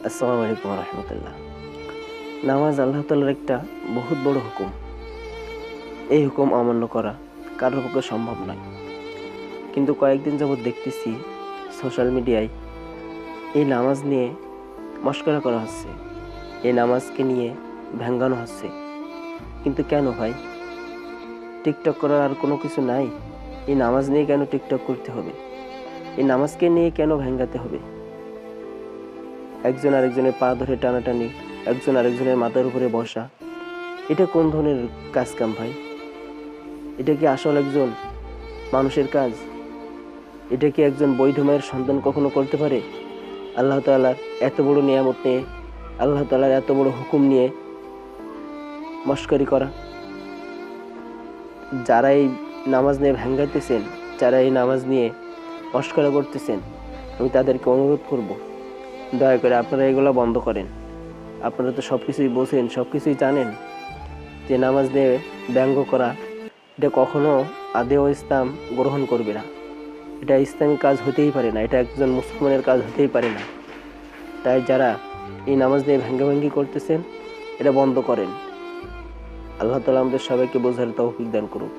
আসসালামু আলাইকুম রহমতুল্লাহ। নামাজ আল্লাহ তাআলার একটা বহুত বড় হুকুম। এই হুকুম অমান্য করা কারোর পক্ষে সম্ভব নয়। কিন্তু কয়েকদিন যাবৎ দেখতেছি সোশ্যাল মিডিয়ায় এই নামাজ নিয়ে মশকরা করা হচ্ছে, এই নামাজকে নিয়ে ভেঙ্গানো হচ্ছে। কিন্তু কেন ভাই? টিকটক করার আর কোনো কিছু নাই? এই নামাজ নিয়ে কেন টিকটক করতে হবে? এই নামাজকে নিয়ে কেন ভেঙ্গাতে হবে? একজন আরেকজনের পা ধরে টানাটানি, একজন আরেকজনের মাথার উপরে বসা, এটা কোন ধরনের কাজ কাম ভাই? এটা কি আসল একজন মানুষের কাজ? এটা কি একজন বৈধ মায়ের সন্তান কখনো করতে পারে? আল্লাহ তাআলার এত বড় নিয়ামত নিয়ে, আল্লাহ তাআলার এত বড় হুকুম নিয়ে মশকরি করা। যারা এই নামাজ নিয়ে ভেঙ্গাইতেছেন, যারা এই নামাজ নিয়ে মশকরা করতেছেন, আমি তাদেরকে অনুরোধ করব, দয়া করে আপনারা এগুলো বন্ধ করেন। আপনারা তো সব কিছুই বোঝেন, সব কিছুই জানেন যে নামাজ নিয়ে ব্যঙ্গ করা এটা কখনো আদেও ইসলাম গ্রহণ করবে না। এটা ইসলামিক কাজ হতেই পারে না, এটা একজন মুসলমানের কাজ হতেই পারে না। তাই যারা এই নামাজ নিয়ে ভাঙ্গাভাঙ্গি করতেছেন, এটা বন্ধ করেন। আল্লাহ তাআলা আমাদের সবাইকে বোঝার তৌফিক দান করুন।